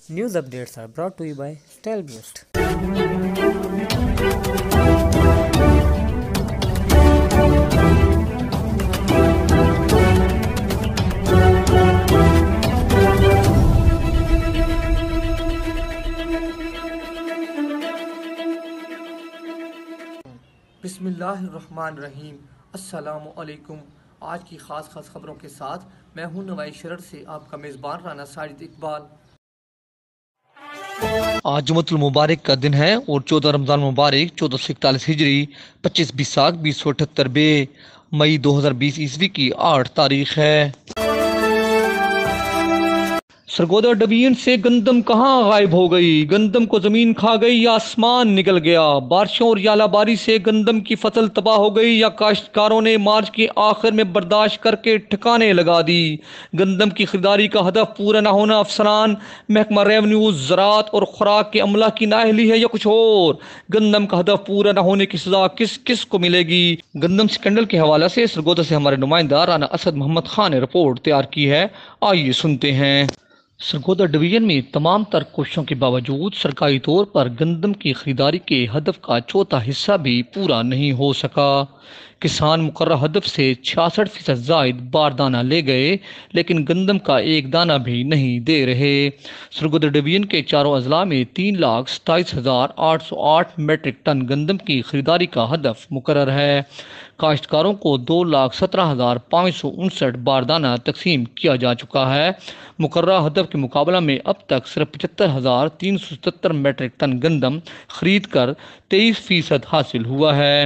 News updates are brought to you by Stelboost. بسم اللہ الرحمن الرحیم۔ السلام علیکم۔ آج کی خاص خبروں کے ساتھ میں ہوں نوائی شرر سے آپ کا میزبان رانا ساجد اقبال۔ آج جمعۃ المبارک کا دن ہے اور 14 رمضان مبارک 1441 ہجری 25 بیساکھ 2078 بے مئی 2020 عیسوی کی 8 تاریخ ہے۔ سرگودا ڈویژن سے گندم کہاں غائب ہو گئی؟ گندم کو زمین کھا گئی یا آسمان نگل گیا؟ بارشوں اور ژالہ باری سے گندم کی فصل تباہ ہو گئی یا کاشتکاروں نے مارچ کے آخر میں برداشت کر کے ٹھکانے لگا دی؟ گندم کی خریداری کا ہدف پورا نہ ہونا افسران، محکمہ ریونیو، زراعت اور خوراک کے عملہ کی نااہلی ہے یا کچھ اور؟ گندم کا ہدف پورا نہ ہونے کی سزا کس کس کو ملے گی؟ گندم سکینڈل کے حوالے سے سرگودا سے ہمارے نمائندہ رانا اسد محمد خان نے رپورٹ تیار کی ہے، آئیے سنتے ہیں۔ سرگودا ڈویژن میں تمام تر کوششوں کے باوجود سرکاری طور پر گندم کی خریداری کے ہدف کا چوتھا حصہ بھی پورا نہیں ہو سکا۔ کسان مقررہ ہدف سے 66% زائد باردانہ لے گئے لیکن گندم کا ایک دانہ بھی نہیں دے رہے۔ سرگودا ڈویژن کے چاروں اضلاع میں 3,27,808 میٹرک ٹن گندم کی خریداری کا ہدف مقرر ہے۔ کاشتکاروں کو 2,17,559 باردانہ تقسیم کیا جا چکا ہے۔ مقررہ ہدف کے مقابلہ میں اب تک صرف 75,377 میٹرک ٹن گندم خرید کر 23% حاصل ہوا ہے۔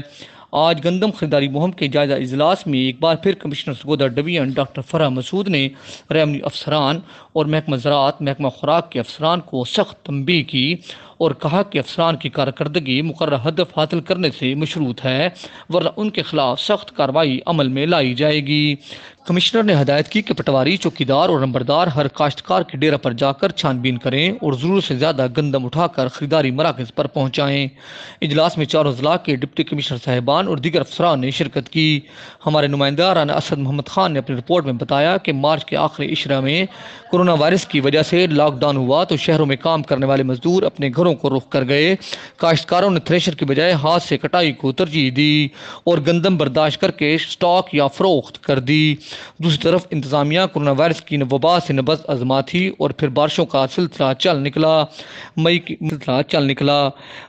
آج گندم خریداری مہم کے جائزہ اجلاس میں ایک بار پھر کمشنر سرگودا ڈویژن ڈاکٹر فرح مسعود نے ریونیو افسران اور محکمہ زراعت، محکمہ خوراک کے افسران کو سخت تنبیہ کی اور کہا کہ افسران کی کارکردگی مقررہ ہدف حاصل کرنے سے مشروط ہے ورنہ ان کے خلاف سخت کارروائی عمل میں لائی جائے گی۔ کمشنر نے ہدایت کی کہ پٹواری، چوکیدار اور نمبردار ہر کاشتکار کے ڈیرہ پر جا کر چھان بین کریں اور ضرورت سے زیادہ گندم اٹھا کر خریداری مراکز پر پہنچائیں۔ اجلاس میں چاروں اضلاع کے ڈپٹی کمشنر صاحبان اور دیگر افسران نے شرکت کی۔ ہمارے نمائندہ رانا اسد محمد خان نے اپنی رپورٹ میں بتایا کہ مارچ کے آخری عشرہ میں کورونا وائرس کی وجہ سے لاک ڈاؤن ہوا تو شہروں میں کام کرنے والے مزدور اپنے گھروں کو رخ کر گئے۔ کاشتکاروں نے تھریشر کی بجائے ہاتھ سے کٹائی کو ترجیح دی اور گندم برداشت کر کے سٹاک یا فروخت کر دی۔ دوسری طرف انتظامیہ کورونا وائرس کی وبا سے نبض آزما تھی اور پھر بارشوں کا سلسلہ چل نکلا۔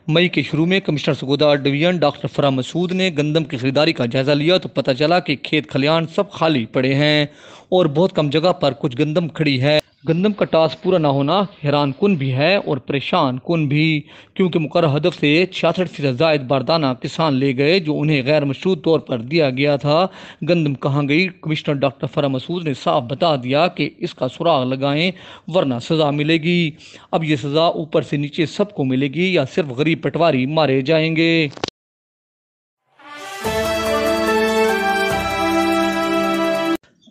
مئی کے شروع میں کمشنر سرگودا ڈویژن ڈاکٹر فرح مسعود نے گندم کی خریداری کا جائزہ لیا تو پتہ چلا کہ کھیت کھلیان سب خالی پڑے ہیں اور بہت کم جگہ پر کچھ گندم کھڑی ہے۔ گندم کا ٹاس پورا نہ ہونا حیران کن بھی ہے اور پریشان کن بھی، کیونکہ مقررہ ہدف سے 66% زائد باردانہ کسان لے گئے جو انہیں غیر مشروط طور پر دیا گیا تھا۔ گندم کہاں گئی؟ کمشنر ڈاکٹر فرح مسعود نے صاف بتا دیا کہ اس کا سراغ لگائیں ورنہ سزا ملے گی۔ اب یہ سزا اوپر سے نیچے سب کو ملے گی یا صرف غریب پٹواری مارے جائیں گے؟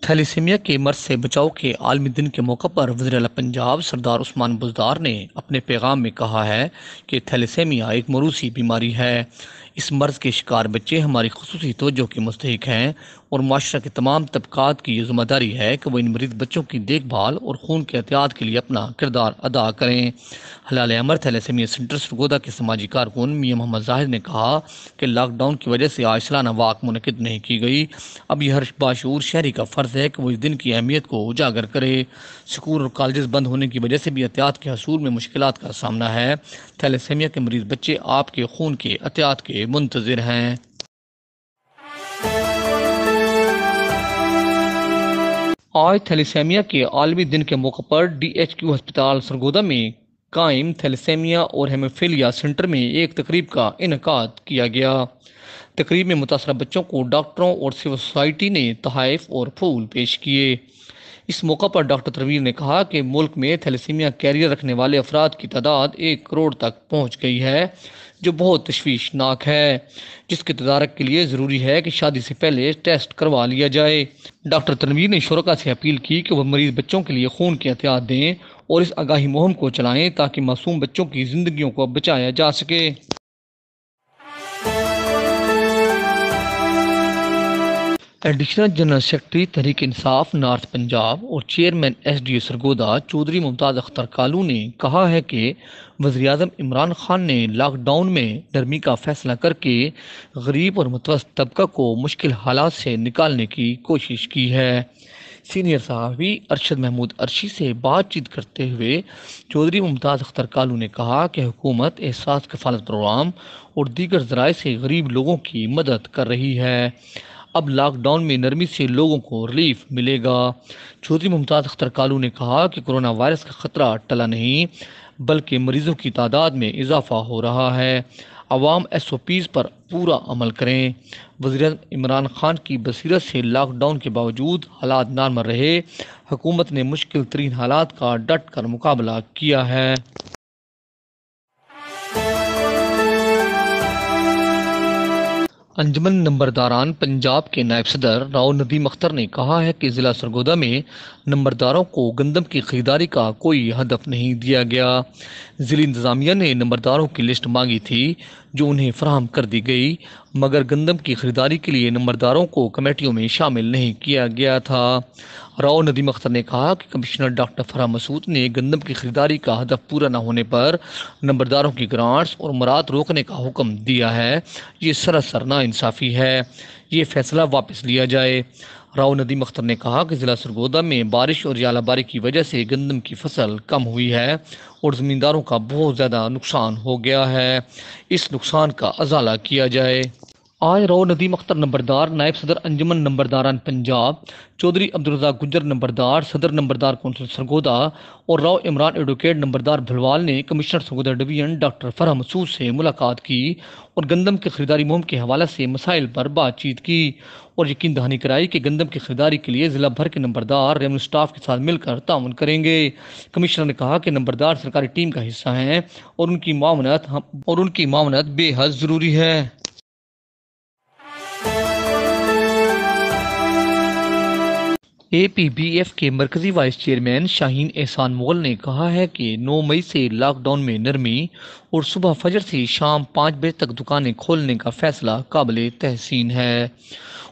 تھیلیسیمیا کے مرض سے بچاؤ کے عالمی دن کے موقع پر وزیر اعلیٰ پنجاب سردار عثمان بزدار نے اپنے پیغام میں کہا ہے کہ تھیلیسیمیا ایک موروثی بیماری ہے۔ اس مرض کے شکار بچے ہماری خصوصی توجہ کے مستحق ہیں اور معاشرہ کے تمام طبقات کی یہ ذمہ داری ہے کہ وہ ان مریض بچوں کی دیکھ بھال اور خون کے احتیاط کے لیے اپنا کردار ادا کریں۔ ہلال احمر تھیلیسیمیا سینٹر سرگودا کے سماجی کارکن میاں محمد زاہد نے کہا کہ لاک ڈاؤن کی وجہ سے آج سالانہ واک منعقد نہیں کی گئی۔ اب یہ ہر باشعور شہری کا فرض ہے کہ وہ اس دن کی اہمیت کو اجاگر کرے۔ اسکول اور کالجز بند ہونے کی وجہ سے بھی احتیاط کے حصول میں مشکلات کا سامنا ہے۔ تھیلیسیمیا کے مریض بچے آپ کے خون کے احتیاط کے منتظر ہیں۔ آج تھیلیسیمیا کے عالمی دن کے موقع پر DHQ ہسپتال سرگودا میں قائم تھیلیسیمیا اور ہیموفیلیا سینٹر میں ایک تقریب کا انعقاد کیا گیا۔ تقریب میں متاثرہ بچوں کو ڈاکٹروں اور سول سوسائٹی نے تحائف اور پھول پیش کیے۔ اس موقع پر ڈاکٹر تنویر نے کہا کہ ملک میں تھیلیسیمیا کیریئر رکھنے والے افراد کی تعداد 1 کروڑ تک پہنچ گئی ہے جو بہت تشویشناک ہے، جس کے تدارک کے لیے ضروری ہے کہ شادی سے پہلے ٹیسٹ کروا لیا جائے۔ ڈاکٹر تنویر نے شرکاء سے اپیل کی کہ وہ مریض بچوں کے لیے خون کی احتیاط دیں اور اس آگاہی مہم کو چلائیں تاکہ معصوم بچوں کی زندگیوں کو بچایا جا سکے۔ Additional general secretary Tehreek Insaf north Punjab اور chairman S D O Sargodha Chaudhry Mumtaz Akhtar Kalu نے کہا ہے کہ وزیراعظم عمران خان نے لاک ڈاؤن میں نرمی کا فیصلہ کر کے غریب اور متوسط طبقہ کو مشکل حالات سے نکالنے کی کوشش کی ہے۔ سینئر صحافی ارشد محمود ارشی سے بات چیت کرتے ہوئے چودھری ممتاز اختر کالو نے کہا کہ حکومت احساس کفالت پروگرام اور دیگر ذرائع سے غریب لوگوں کی مدد کر رہی ہے۔ اب لاک ڈاؤن میں نرمی سے لوگوں کو ریلیف ملے گا۔ چودھری ممتاز اختر کالو نے کہا کہ کورونا وائرس کا خطرہ ٹلا نہیں بلکہ مریضوں کی تعداد میں اضافہ ہو رہا ہے۔ عوام ایس او پیز پر پورا عمل کریں۔ وزیراعظم عمران خان کی بصیرت سے لاک ڈاؤن کے باوجود حالات نارمل رہے۔ حکومت نے مشکل ترین حالات کا ڈٹ کر مقابلہ کیا ہے۔ انجمن نمبرداران پنجاب کے نائب صدر راؤ ندیم اختر نے کہا ہے کہ ضلع سرگودا میں نمبرداروں کو گندم کی خریداری کا کوئی ہدف نہیں دیا گیا۔ ضلع انتظامیہ نے نمبرداروں کی لسٹ مانگی تھی جو انہیں فراہم کر دی گئی، مگر گندم کی خریداری کے لیے نمبرداروں کو کمیٹیوں میں شامل نہیں کیا گیا تھا۔ راؤ ندیم اختر نے کہا کہ کمشنر ڈاکٹر فرح مسعود نے گندم کی خریداری کا ہدف پورا نہ ہونے پر نمبرداروں کی گرانٹس اور مراعات روکنے کا حکم دیا ہے۔ یہ سراسر ناانصافی ہے، یہ فیصلہ واپس لیا جائے۔ راؤ ندیم اختر نے کہا کہ ضلع سرگودا میں بارش اور ژالہ باری کی وجہ سے گندم کی فصل کم ہوئی ہے اور زمینداروں کا بہت زیادہ نقصان ہو گیا ہے، اس نقصان کا ازالہ کیا جائے۔ آج راؤ ندیم اختر نمبردار، نائب صدر انجمن نمبرداران پنجاب چودھری عبدالرزاق گجر نمبردار، صدر نمبردار کونسل سرگودا اور راؤ عمران ایڈوکیٹ نمبردار بھلوال نے کمشنر سرگودا ڈویژن ڈاکٹر فرح مسعود سے ملاقات کی اور گندم کی خریداری مہم کے حوالے سے مسائل پر بات چیت کی اور یقین دہانی کرائی کہ گندم کی خریداری کے لیے ضلع بھر کے نمبردار ریونیو اسٹاف کے ساتھ مل کر تعاون کریں گے۔ کمشنر نے کہا کہ نمبردار سرکاری ٹیم کا حصہ ہیں اور ان کی معاونت بے حد ضروری ہے۔ اے پی بی ایف کے مرکزی وائس چیئرمین شاہین احسان مغل نے کہا ہے کہ 9 مئی سے لاک ڈاؤن میں نرمی اور صبح فجر سے شام 5 بجے تک دکانیں کھولنے کا فیصلہ قابل تحسین ہے۔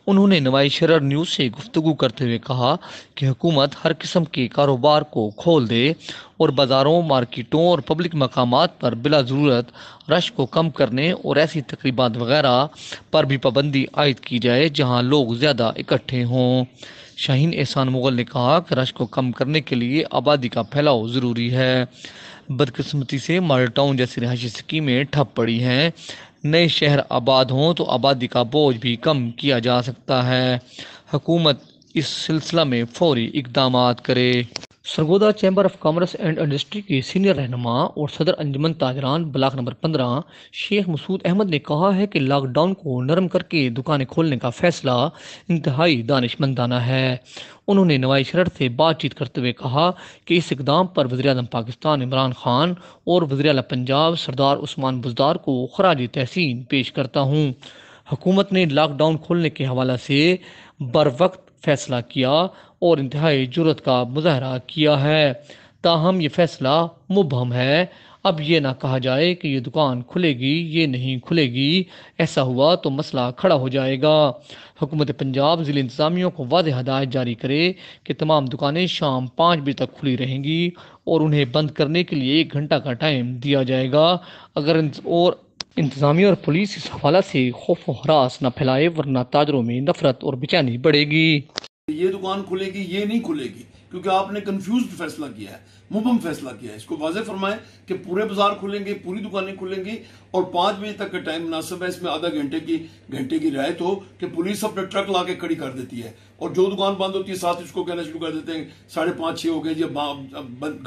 انہوں نے نوائی شرر نیوز سے گفتگو کرتے ہوئے کہا کہ حکومت ہر قسم کے کاروبار کو کھول دے اور بازاروں، مارکیٹوں اور پبلک مقامات پر بلا ضرورت رش کو کم کرنے اور ایسی تقریبات وغیرہ پر بھی پابندی عائد کی جائے جہاں لوگ زیادہ اکٹھے ہوں۔ شاہین احسان مغل نے کہا کہ رش کو کم کرنے کے لیے آبادی کا پھیلاؤ ضروری ہے۔ بدقسمتی سے ماڈل ٹاؤن جیسی رہائشی اسکیمیں ٹھپ پڑی ہیں۔ نئے شہر آباد ہوں تو آبادی کا بوجھ بھی کم کیا جا سکتا ہے۔ حکومت اس سلسلہ میں فوری اقدامات کرے۔ Sargodha chamber of commerce and industry کے سینئر رہنما اور صدر انجمن تاجران بلاک نمبر 15 شیخ مسعود احمد نے کہا ہے کہ لاک ڈاؤن کو نرم کر کے دکانیں کھولنے کا فیصلہ انتہائی دانش مندانہ ہے۔ انہوں نے نوائی شرر سے بات چیت کرتے ہوئے کہا کہ اس اقدام پر وزیراعظم پاکستان عمران خان اور وزیر اعلیٰ پنجاب سردار عثمان بزدار کو خراج تحسین پیش کرتا ہوں۔ حکومت نے لاک ڈاؤن کھولنے کے حوالے سے بروقت فیصلہ کیا اور انتہائی جرأت کا مظاہرہ کیا ہے، تاہم یہ فیصلہ مبہم ہے۔ اب یہ نہ کہا جائے کہ یہ دکان کھلے گی، یہ نہیں کھلے گی، ایسا ہوا تو مسئلہ کھڑا ہو جائے گا۔ حکومت پنجاب ضلع انتظامیہ کو واضح ہدایت جاری کرے کہ تمام دکانیں شام 5 بجے تک کھلی رہیں گی اور انہیں بند کرنے کے لیے 1 گھنٹہ کا ٹائم دیا جائے گا۔ اگر انتظامیہ اور پولیس اس حوالے سے خوف و ہراس نہ پھیلائے ورنہ تاجروں میں نفرت اور بے چینی بڑھے گی۔ یہ دکان کھلے گی، یہ نہیں کھلے گی، کیونکہ آپ نے کنفیوزڈ فیصلہ کیا ہے، مبہم فیصلہ کیا ہے۔ اس کو واضح فرمائیں کہ پورے بازار کھلیں گے، پوری دکانیں کھلیں گی اور 5 بجے تک کا ٹائم مناسب ہے۔ اس میں آدھا گھنٹے کی رعایت ہو کہ پولیس اپنا ٹرک لا کے کھڑی کر دیتی ہے اور جو دکان بند ہوتی ہے ساتھ اس کو کہنا شروع کر دیتے ہیں 5:30 6 ہو گئے جی،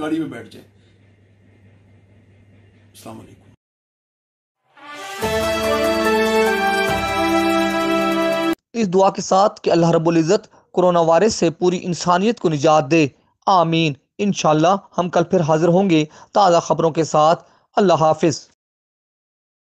گاڑی میں بیٹھ جائیں۔ السلام علیکم۔ اس دعا کے ساتھ کہ اللہ رب العزت کورونا وائرس سے پوری انسانیت کو نجات دے، آمین۔ انشاءاللہ ہم کل پھر حاضر ہوں گے تازہ خبروں کے ساتھ۔ اللہ حافظ۔